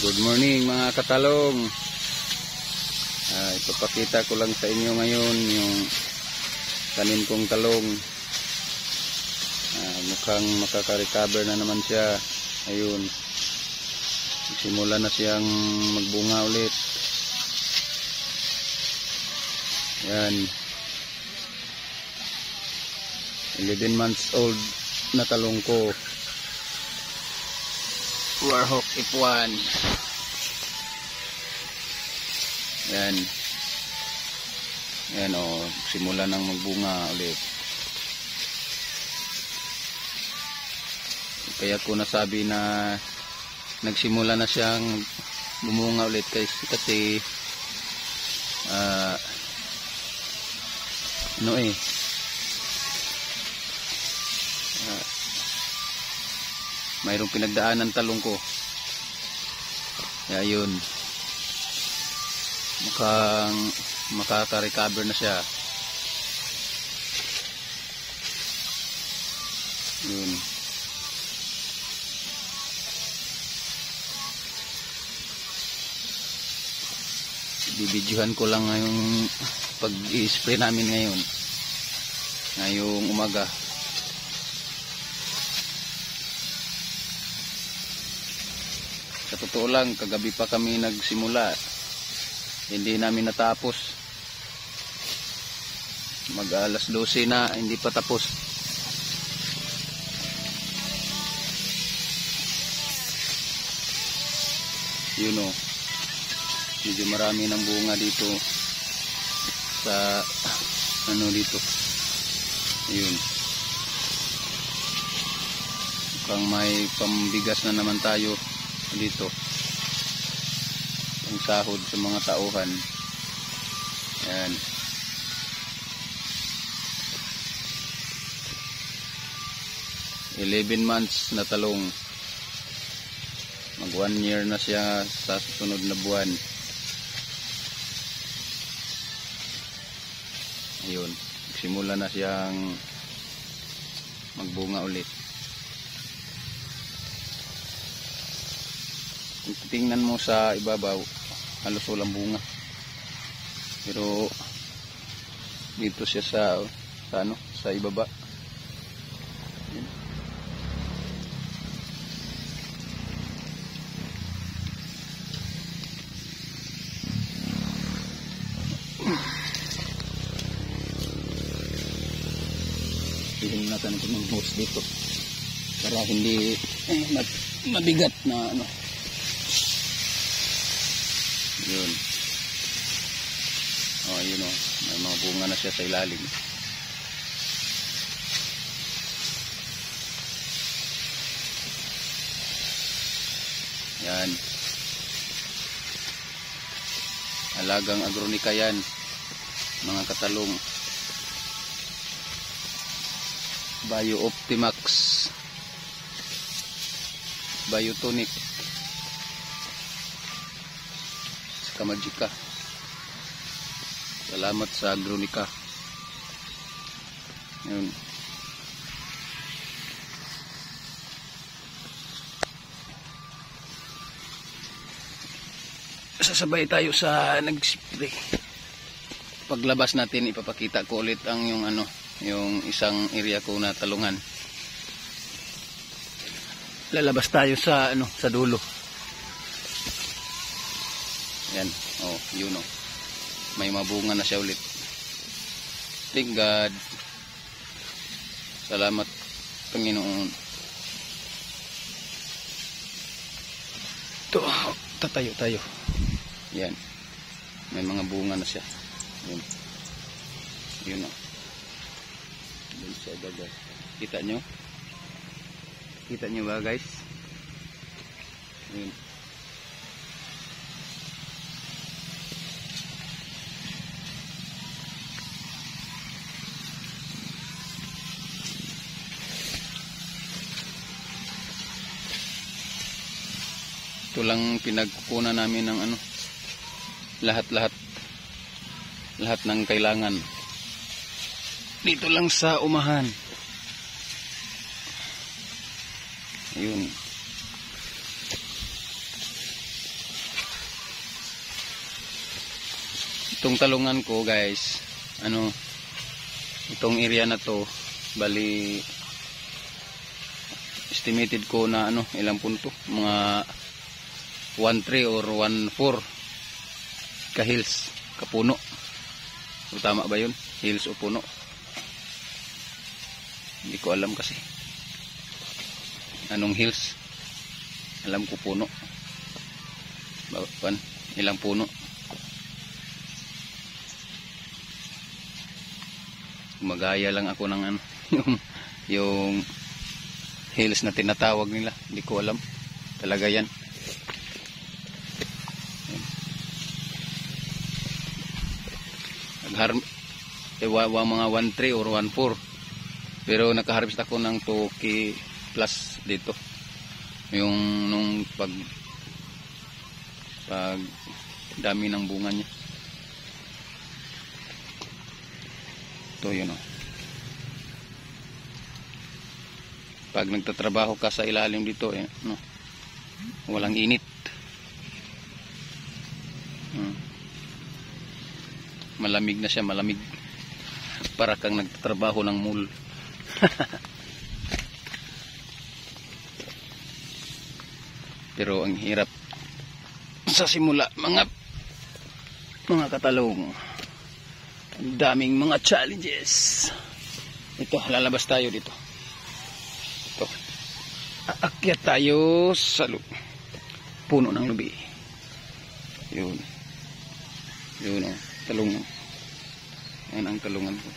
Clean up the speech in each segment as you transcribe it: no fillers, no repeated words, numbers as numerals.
Good morning mga katalong. Ipapakita ko lang sa inyo ngayon yung tanim kong talong. Mukhang makaka-recover na naman siya. Ayun, simula na siyang magbunga ulit. Yan, 11 months old na talong ko. Warhawk F1. Yan. Yan o, simula nang magbunga ulit. Kaya ko nasabi na nagsimula na siyang bumunga ulit kasi mayroong pinagdaanan talong ko. Kaya yun, mukhang makaka-recover na siya. Yun. Bibidyohan ko lang ngayong pag-i-spray namin ngayong umaga. Sa totoo lang, kagabi pa kami nagsimula. Hindi namin natapos. Mag-alas 12 na, hindi pa tapos. Yun o. Medyo marami ng bunga dito. Sa dito. Yun. Mukhang may pambigas na naman tayo dito, ang sahod sa mga tauhan. Yan. Eleven months na talong, mag 1 year na siya sa susunod na buwan. Ayun, simula na siyang magbunga ulit. Kung tingnan mo sa ibabaw, halos walang bunga. Pero dito siya sa ibaba. Tingnan natin itong hose dito para hindi mabigat na Yun. Yun o. May mga bunga na siya sa ilalim. Yan. Alagang agronika yan, mga katalong. Bio Optimax, Biotonic, Kamajika. Salamat sa agronika. Yun. Sasabay tayo sa nag-spray. Paglabas natin, ipapakita ko ulit ang yung isang area ko na talungan. Lalabas tayo sa sa dulo. Yan, yun o. May mabunga na siya ulit. Thank God. Salamat, Panginoon. Ito, tatayo tayo. Yan. May mga bunga na siya. Yun. Yun o. Yun siya, guys. Kita nyo? Kita nyo ba, guys? Yun. Ito lang pinagkukunan namin ng lahat ng kailangan dito lang sa umahan. Ayun. Itong talungan ko guys, itong area na to, bali estimated ko na ilang punto, mga 1.3 or 1.4 ka hills, ka puno. So, tama ba yun? Hills o puno? Hindi ko alam kasi anong hills. Alam ko puno. Ilang puno. Magaya lang ako ng yung hills na tinatawag nila. Hindi ko alam talaga yan. Mga 1.3 or 1.4, pero nakaharvest ako ng 2K plus dito yung nung pag dami ng bunga niya. Ito yun pag nagtatrabaho ka sa ilalim dito walang init. Malamig na siya, malamig. Para kang nagtatrabaho ng mall. Pero ang hirap sa simula, mga katalong. Ang daming mga challenges. Ito, lalabas tayo dito. Ito. Aakyat tayo sa puno ng lubi. Yun. Yun talong. Yan ang talungan ko.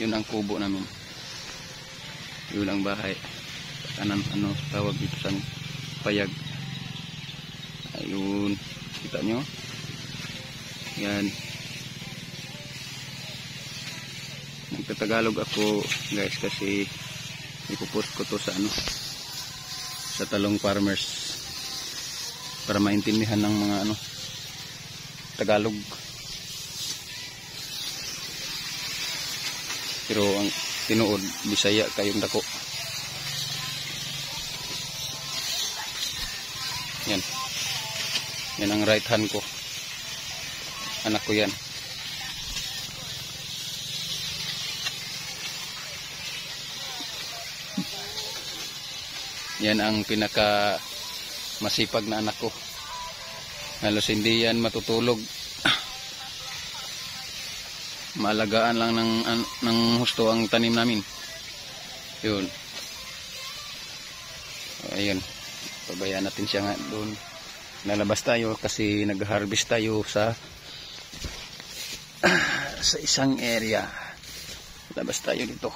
Yun ang kubo namin. Yun ang bahay. Kanan tawag dito sa payag. Ayun. Kita nyo? Yan. Nagtatagalog ako guys kasi ipopost ko to sa sa Talong Farmers para maintindihan ng mga Tagalog. Pero ang tinuod Bisaya kayong dako. Yan. Yan ang right hand ko. Anak ko yan. Yan ang pinaka masipag na anak ko. Halos hindi yan matutulog. Maalagaan lang ng husto ang tanim namin. Yun. Ayun. Pabayaan natin siya nga doon. Lalabas tayo kasi nag-harvest tayo sa isang area. Labas tayo dito.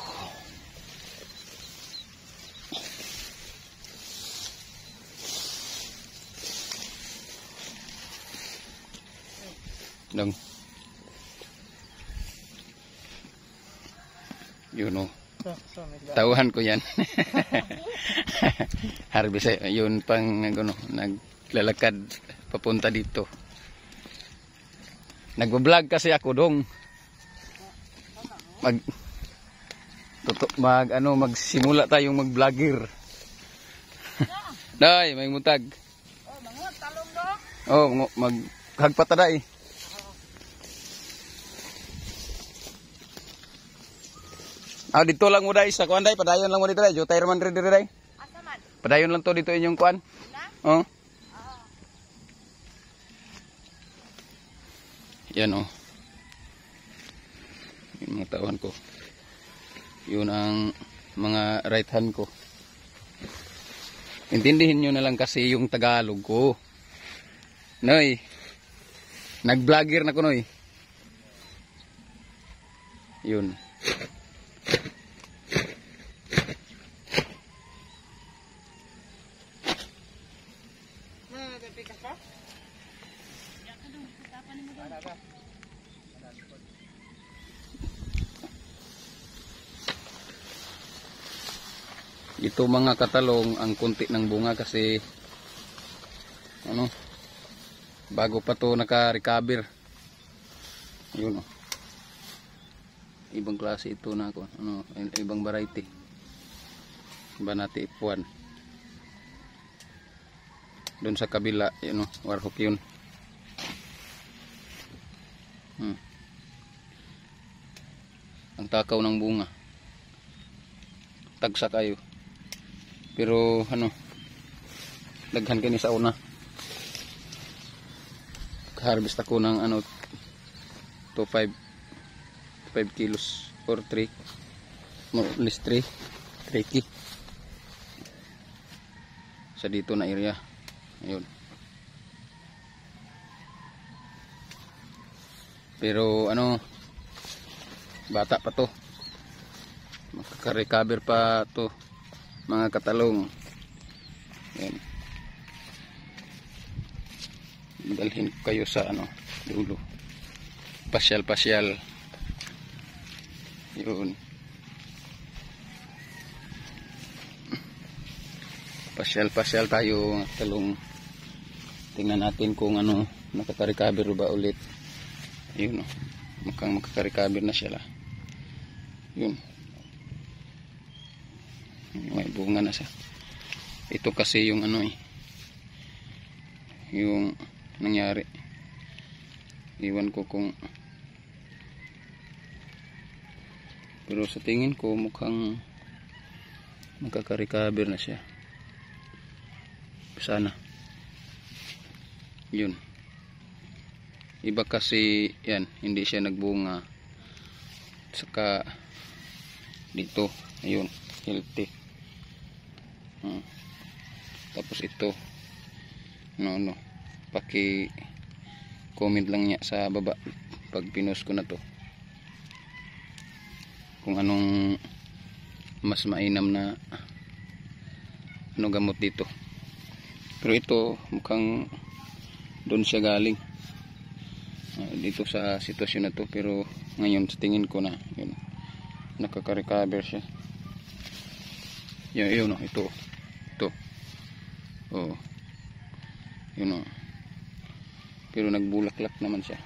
Dong. Yun tauhan ko yan. Harvest yun pang naglalakad papunta dito. Nagbo-vlog kasi ako dong. Magsimula tayong mag-vlogger. Day, may mutag. Oh, mangut talong dong. Oh, maghagpata day. Dito lang mo day sa kuan day, padayon lang mo dito day. Jutay man diri day. Asa man? Padayon lang to dito inyong kuan. Oh. Yan yung mga tauhan ko. Yun ang mga right hand ko. Intindihin nyo na lang kasi yung Tagalog ko. Noy, nag-vlogger na ko noy. Yun. Ito mga katalong ang kunti ng bunga kasi bago pa to naka-recover. Yun ibang klase ito na ako, ibang variety. Banati F1. Doon sa kabila, yun o, warhook yun. Ang takaw ng bunga. Tagsa kayo. Pero ano, daghan kini sa una. Harvest ako ng ano to 5 kilos or 3, more or less 3 kg sa dito na area. Ayun. Pero ano, bata pa to, makaka-recover pa to mga katalong. Ayan. Madalhin ko kayo sa ano dulo, pasyal yun, pasyal tayo mga katalong. Tingnan natin kung ano, nakaka-recover ba ulit. Yun o, mukhang makaka-recover na siya lah. Yun, may bunga na siya. Ito kasi yung ano yung nangyari. Iwan ko kung, pero sa tingin ko mukhang makaka-recover na siya sana. Yun, iba kasi yan, hindi siya nagbunga. Saka dito, ayun, healthy. Tapos ito, no, paki comment lang niya sa baba pag pinost ko na to kung anong mas mainam na ano gamot dito. Pero ito mukhang doon siya galing, dito sa sitwasyon na to. Pero ngayon sa tingin ko na yun, nakaka-recover siya. Yun, ito oh, yun o. Pero nagbulaklak naman siya,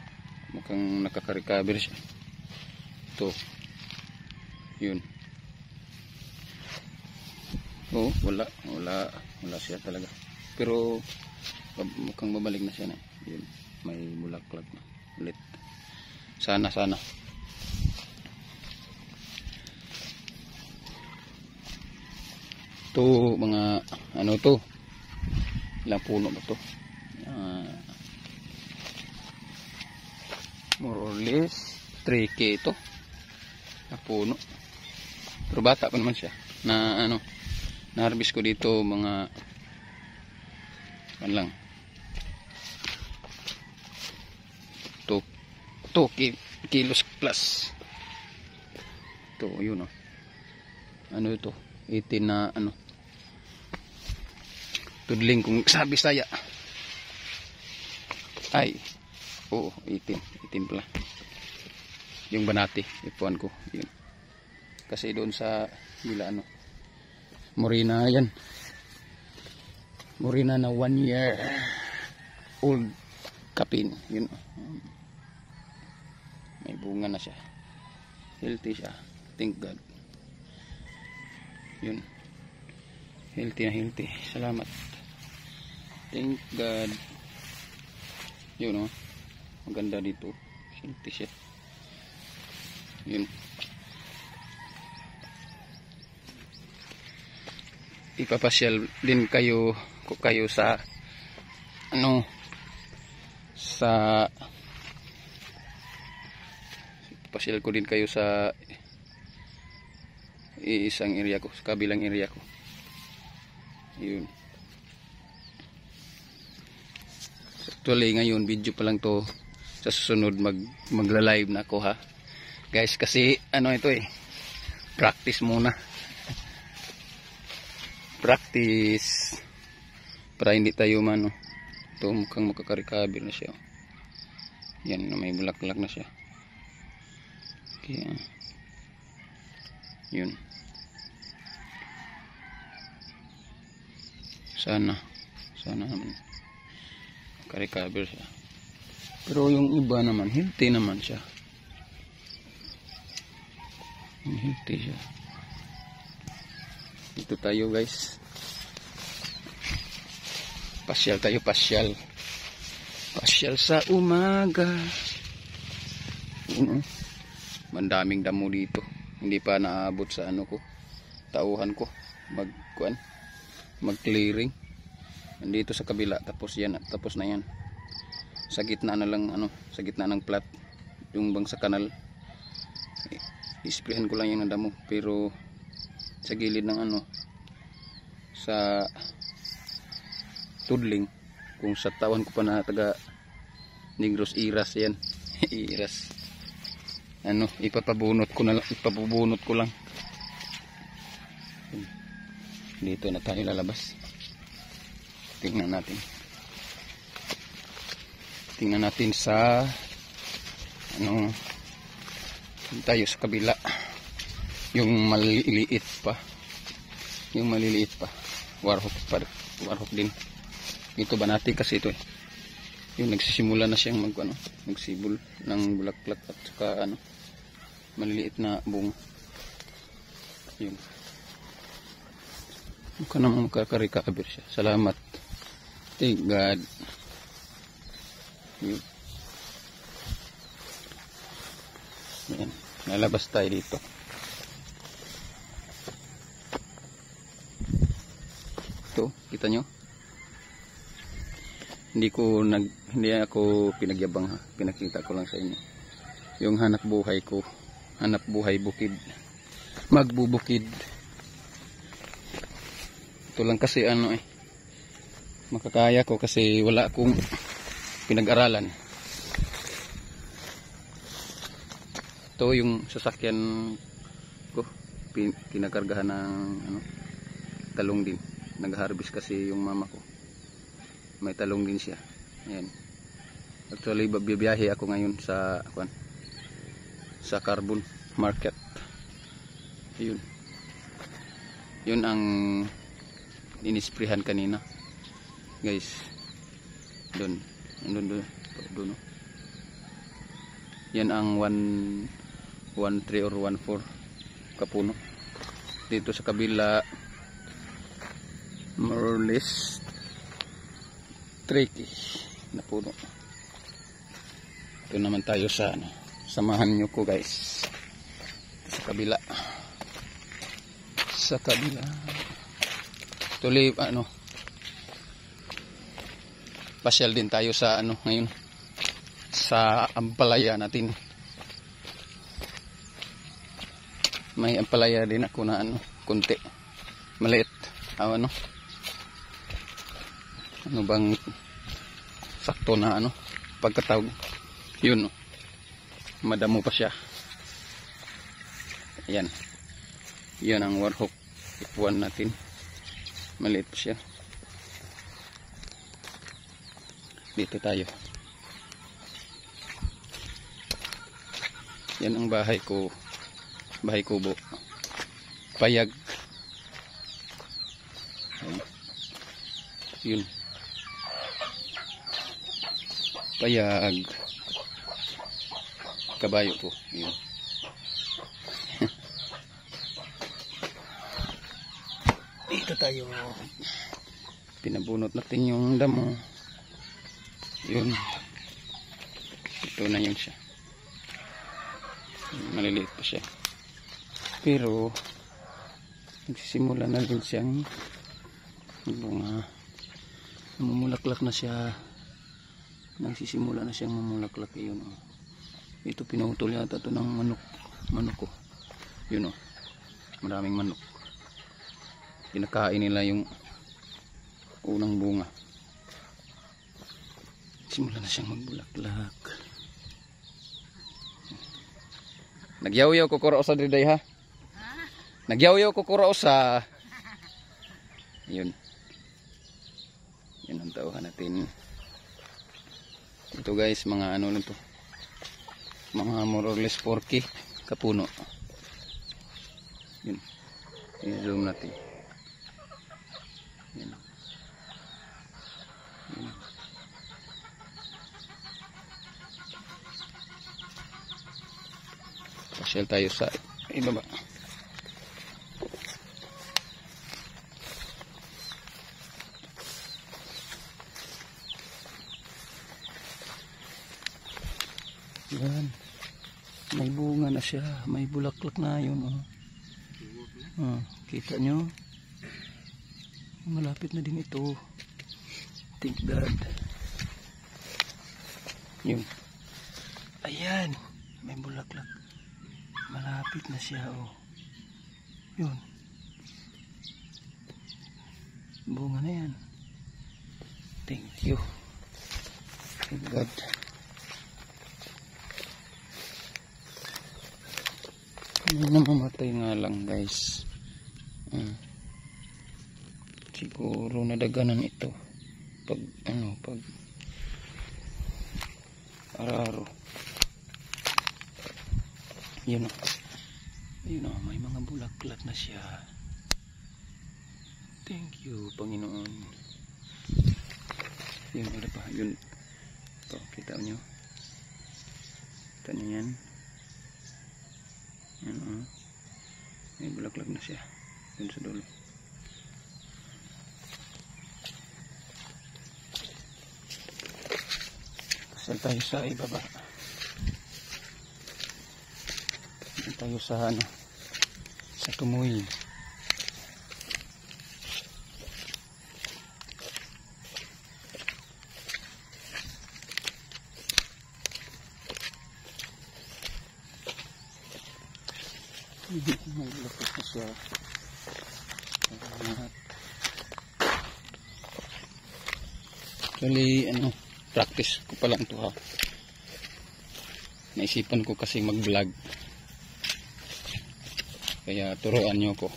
mukhang nakaka-recover siya. Ito, yun. Oh, wala siya talaga. Pero mukhang babalik na siya na. Yun, may bulaklak na ulit. Sana. Ito mga ano to, ilang puno ba to? More or less 3K ito na puno. Pero bata pa naman siya na ano, na-harvest ko dito mga lang 2 kilos plus. Ito yun o, ano ito, 18 na ano, tudling kung sabi saya. Ay, oo, 18 pala yung banati, ipuan ko yun. Kasi doon sa bila ano, Morina yan, Morina na 1 year old kapin, yun. May bunga na siya, healthy siya, thank God. Yun, healthy, salamat, thank God. Yun o, maganda dito, healthy siya. Yun, ipapasyal din kayo sa ano, sa ipapasyal ko din kayo sa isang area ko, sa kabilang area ko. Yun, actually ngayon video pa lang to, sa susunod magla-live na ako ha guys, kasi ano ito practice muna, practice para hindi tayo mano. Ito mukhang makaka-recover na siya. Yan, may bulaklak na siya. Okay, yun, sana naman makaka-recover siya. Pero yung iba naman healthy naman siya, healthy siya. Ito tayo guys, Pasyal tayo, pasyal. Pasyal sa umaga. Yun, oh. Mandaming damo dito. Hindi pa naabot sa ano ko. Tauhan ko. Mag-clearing. Nandito sa kabila. Tapos yan. Tapos na yan. Sa gitna na lang, ano, sa gitna ng plat. Yung bang sa kanal. Isprayan ko lang yung damo. Pero sa gilid ng ano, sa tudling, kung sa tawan ko pa na taga Negros Iras yan. Iras. Ano, ipapabunot ko lang. Dito na tayo lalabas. Tingnan natin sa ano, tayo sa kabila. Yung maliliit pa. Warhok din. Ito banati kasi ito eh. Yung nagsisimula na siyang nagsibol ng bulaklak at saka ano, maliliit na bunga. Yun. Mukha namang makakarikabir siya. Salamat. Thank God. Yun. Yan. Nalabas tayo dito. Ito, kita nyo? Hindi ako pinagyabang ha. Pinakita ko lang sa inyo. Yung hanap buhay ko. Hanap buhay bukid. Magbubukid. Ito lang kasi ano eh. Makakaya ko kasi wala akong pinag-aralan. Ito yung sasakyan ko. Kinakargahan ng ano, talong din. Nag-harvest kasi yung mama ko. May talong din siya. Ayan. Actually, bibiyahe ako ngayon sa carbon market. Ayun. Yun ang inisprehan kanina. Guys. Doon. Doon. Yan ang 113 or 14 kapuno. Dito sa kabila, more or less tricky na puno. Ito naman tayo sa ano, samahan nyo ko guys sa kabila. Tuloy ano, pasyal din tayo sa ano ngayon, sa ampalaya natin. May ampalaya din ako na ano, kunti maliit. Ano bang sakto na ano pagkatawag yun, madamo pa siya. Ayan, yun ang warhok F1 natin, maliit pa siya. Dito tayo. Yan ang bahay ko, bahay kubo, payag. Yun, payag, kabayo ko. Yun. Dito tayo. Pinabunot natin yung damo. Yun. Ito na yun siya. Maliliit pa siya. Pero nagsisimula na rin siyang bunga. Mamulaklak na siya. Nagsisimula na siyang mamulaklak. Yun, oh. Ito pinutol yata ito ng manok ko. Yun, oh. Maraming manok. Kinakain nila yung unang bunga. Simula na siyang magbulaklak. Nagyaw-yaw ko kuro sa driday ha. Nagyaw-yaw ko kuro sa. Yun. Yun ang tauhan natin. Ito guys, mga ano lang to. Mga more or less 4K kapuno. Yun. I-zoom natin. Yun. Yun. Pasyal tayo sa ibaba. Yan. May bunga na siya. May bulaklak na yun. Kita nyo? Malapit na din ito. Thank God. Yun. Ayan. May bulaklak. Malapit na siya. Yun. Bunga na yan. Thank you. Thank God. Namamatay nga lang guys. Siguro nadaganan ito pag araro. Yun o, may mga bulaklak na siya. Thank you Panginoon. Yun, ano pa? Yun. Ito, kita nyo. Kita nyo yan. Yan may bulaklak na siya. Yun sa dulo. Kasal tayo sa ibaba. Kasal tayo sa sa tumoy. May bulaklak na siya. Actually, practice ko pa lang ito ha. Naisipan ko kasi mag-vlog. Kaya turuan nyo ko.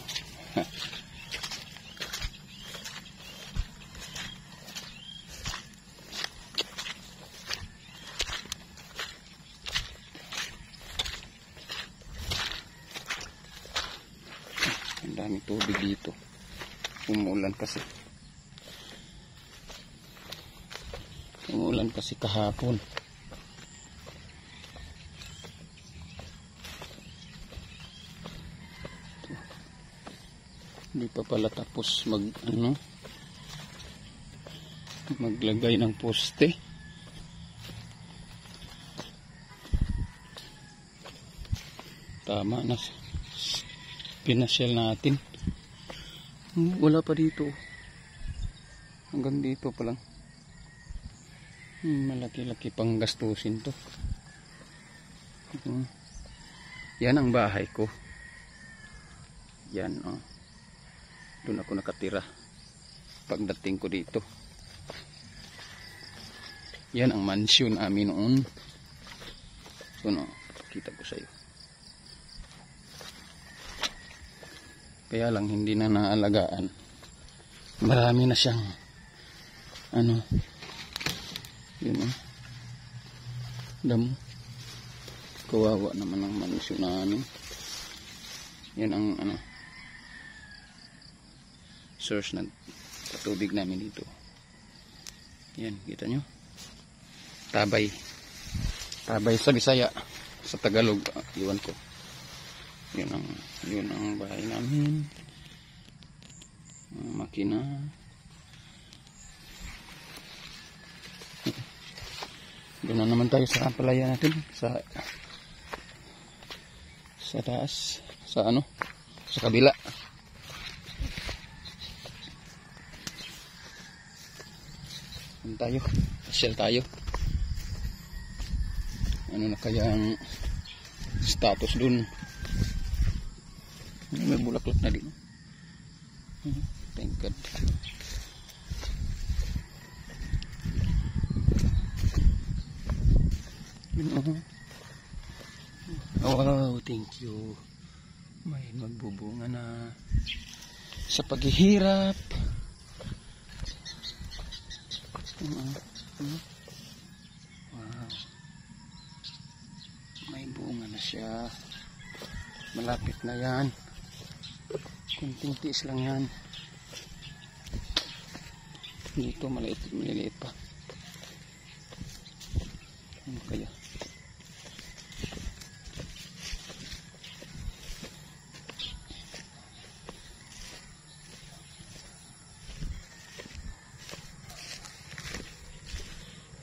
Ang daming tubig dito. Umuulan kasi. Umuulan kasi kahapon. Hindi pa pala tapos maglagay ng poste. Tama na. Pinasyal natin. Wala pa dito. Hanggang dito pa lang. Malaki-laki pang gastusin to. Yan ang bahay ko. Yan doon ako nakatira pagdating ko dito. Yan ang mansion amin noon. So kita ko sa iyo. Kaya lang hindi na naalagaan. Marami na siyang yun damo. Kawawa naman ang mansion namin. Yan ang source ng tubig namin dito. Yan, kita nyo? Tabay sa Bisaya, sa Tagalog, iwan ko. Yun ang bahay namin. Makina. Doon na naman tayo sa palaya natin, sa taas, sa kabila. Pasyal tayo. Ano na kaya ang status dun? May bulaklak na din. Thank God. Wow, thank you. May magbubunga na sa paghihirap. Wow. May bunga na siya. Malapit na yan. Kunting tiis lang yan. Dito maliliit pa. Ano kaya?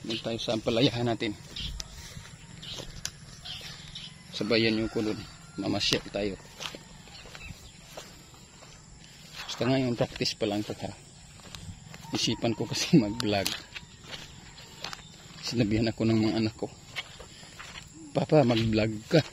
Doon tayo sa palayahan natin. Sabayan nyo ko dun. Mamasyal tayo. Basta ngayon, practice pa lang ito ha. Isipan ko kasi mag-vlog. Sinabihan ako ng mga anak ko, Papa, mag-vlog ka.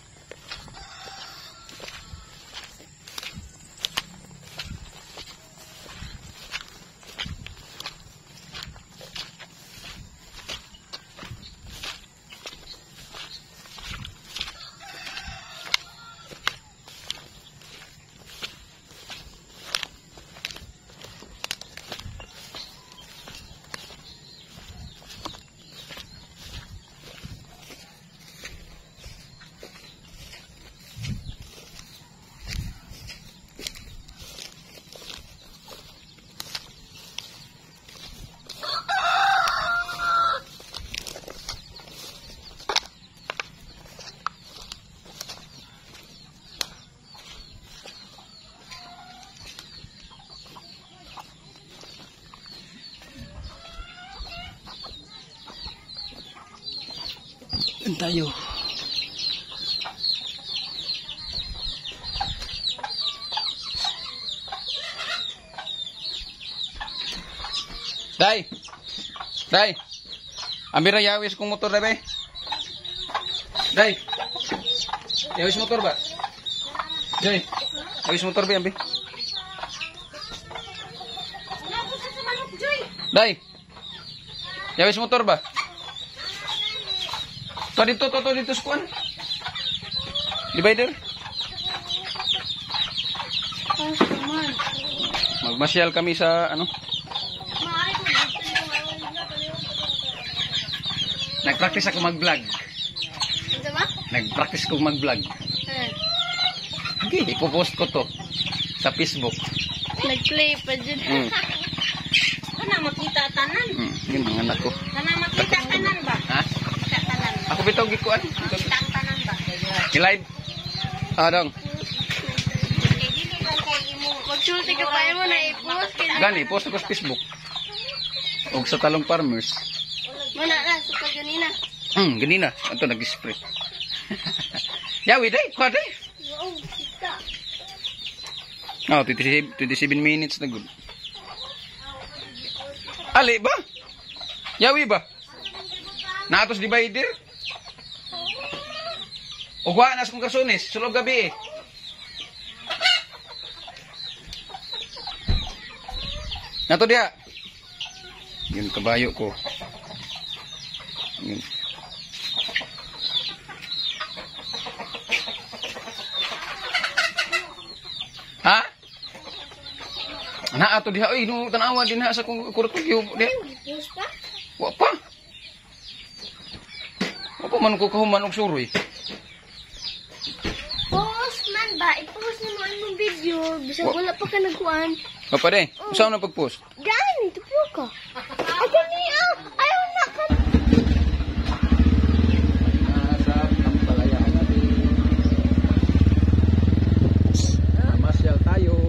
Doon tayo. Day! Day! Ambira yawis kong motor na ba? Day! Yawis motor ba? Day! Yawis motor ba, ambi? Day! Yawis motor ba? To dito skuan. Divider. Magmasyal kami sa ano? Nag-practice ako mag-vlog. Nag-practice ko mag-vlog. Okay, ipo-post ko to sa Facebook. Nag-play pa dyan. Kana makita tanan? Yun mga anak ko. Kana makita tanan ba? Ha? Makita tanan. Ako bitaw gikuan. Makita tanan ba? I-live. Dong. Magsulti ka pa mo na i-post. Gani, post ko sa Facebook. O sa Talong Farmers. Mana na, sa ganina. Ganina. Ito nag-spray. Yawi, day. Kwa, day. Oo, kita. 27 minutes na good. Ali ba? Yawi ba? Natos divider? O kuha nas kong karsones. Sulog gabi eh. Nato dia. Yun kabayo ko. Yun. Ha? Na ato diha oy no tanawa din ha sa kong kurtugyo diha. Post pa? Wa pa. Wa pa man ko kahuman og suroy. Post man ba? I-post mo ang mong video. Bisag wala pa ka nagkuhan. Pa pa de. Usaw na pag-post. Gani, tupo ka. Ako niya. Ayaw na ka. Sa Tampalayaan natin. Masyal tayo. Tayo.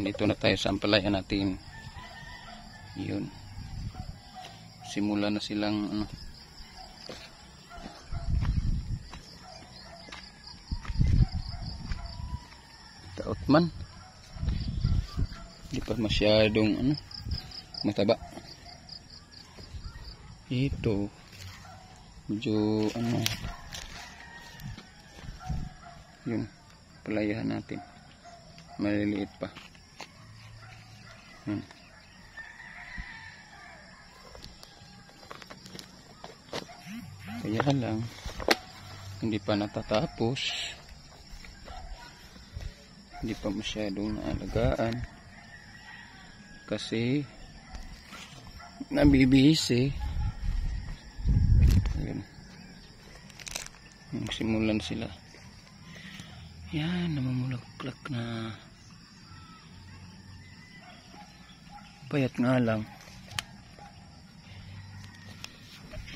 Nandito na tayo sa ampalaya natin. Yun. Simula na silang ano, taot man. Hindi pa masyadong ano, mataba. Ito medyo ano, yun, palayahan natin, maliliit pa. Kaya lang hindi pa natatapos, hindi pa masyadong naalagaan kasi nabibihis eh. Ayun, simulan sila. Yan, namumulaklak na. Payat nga lang,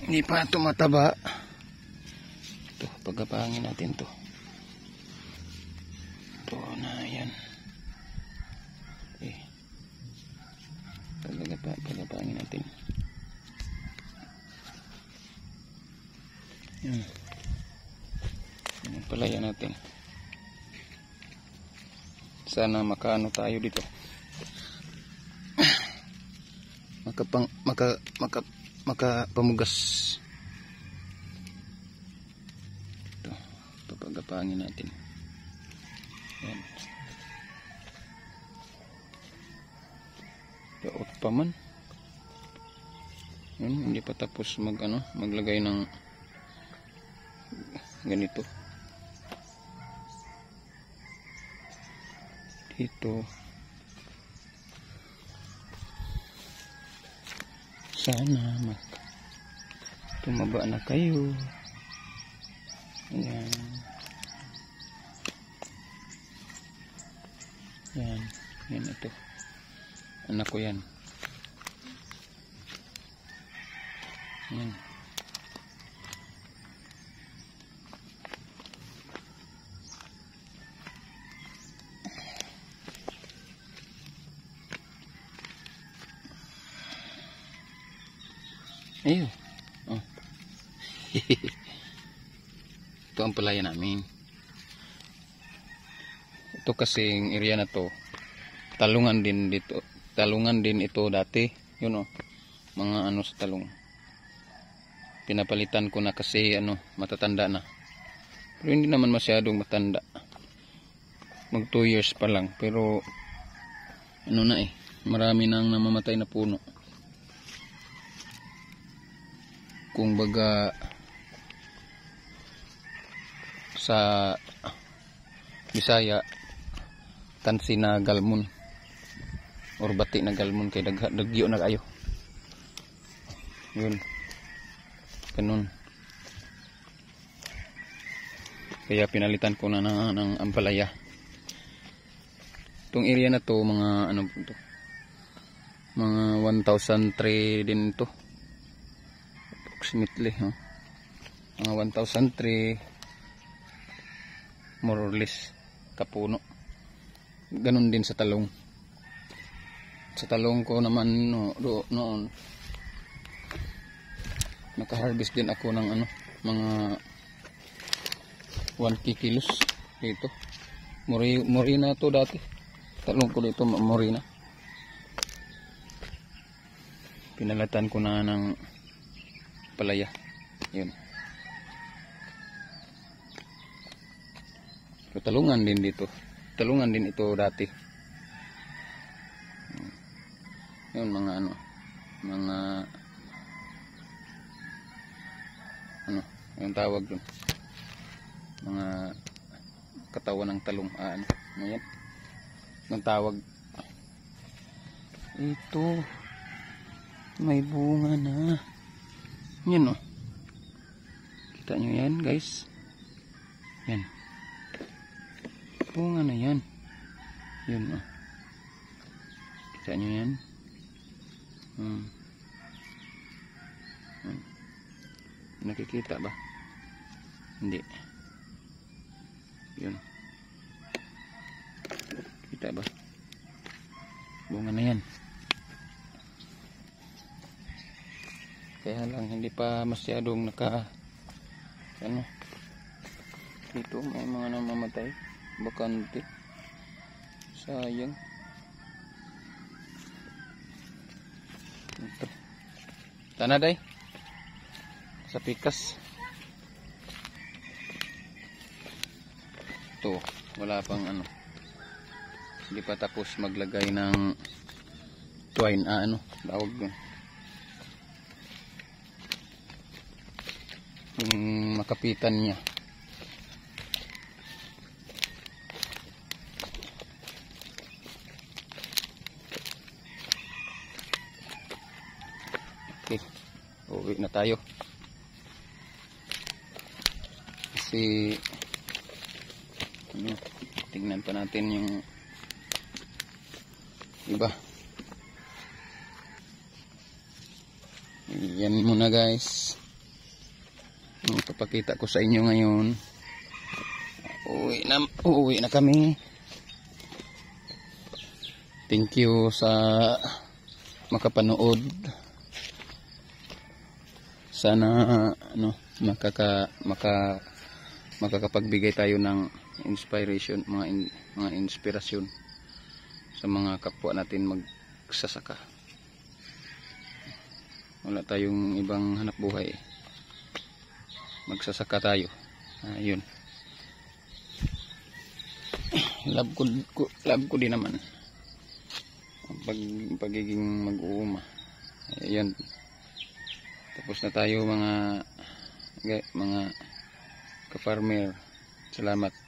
hindi pa tumataba. Ito, pagkapangin natin to. Ito na yan. Okay. Pagkapangin natin. Yan. Yan, palaya natin. Sana makaano tayo dito. Makapamugas. Ito, papagapangin natin. Yan. Yaot pa man. Yan, hindi pa tapos maglagay ng ganito. Dito. Sana tumaba na kayo. Ayan. Yan. Yan ito. Anak ko yan. Yan. Ayun. Oh. Ito ang palaya namin. Ito kasing area na to, talungan din dito. Talungan din ito dati. Yun oh. Mga ano sa talong. Pinapalitan ko na kasi ano, matatanda na. Pero hindi naman masyadong matanda. Mag 2 years pa lang. Pero ano na eh, marami nang namamatay na puno. Kung baga sa Bisaya, tansi na galmon or bati na galmon kay dagyo na kayo. Yun, ganun. Kaya pinalitan ko na ng ampalaya. Itong area na to, mga ano po to, mga 1,003 din to approximately, huh? Mga 1,003 more or less kapuno. Ganun din sa talong. Sa talong ko naman noon naka-harvest din ako ng ano, mga 1 kilos dito. Morina to dati. Talong ko dito morina. Pinalatan ko na ng palaya. Yun. So, talungan din dito. Talungan din ito dati. Yun, mga ano, yung tawag dun, mga katawan ng talong, ano yan, yung tawag. Ito, may bunga na. Yan oh. Kita nyo yan guys. Yan. Bunga na yan. Yun oh. Kita nyo yan. Nakikita ba? Hindi. Yun. Kita ba? bunga na yan. Kaya lang hindi pa masyadong ano, dito may mga namamatay, bakante, sayang. Ito tanaday sa pikas. Ito wala pang ano, hindi pa tapos maglagay ng twine, ano tawag doon, yung makapitan niya. Okay, uwi na tayo kasi ano, tingnan pa natin yung iba. Yan muna guys, papakita ko sa inyo ngayon. Uuwi na kami. Thank you sa makapanood. Sana ano, makakapagbigay tayo ng inspiration, mga inspirasyon sa mga kapwa natin magsasaka. Wala tayong ibang hanap buhay, magsasaka tayo. Ayun, love ko din naman pagiging mag-uuma. Ayun, tapos na tayo mga ka-farmer. Salamat.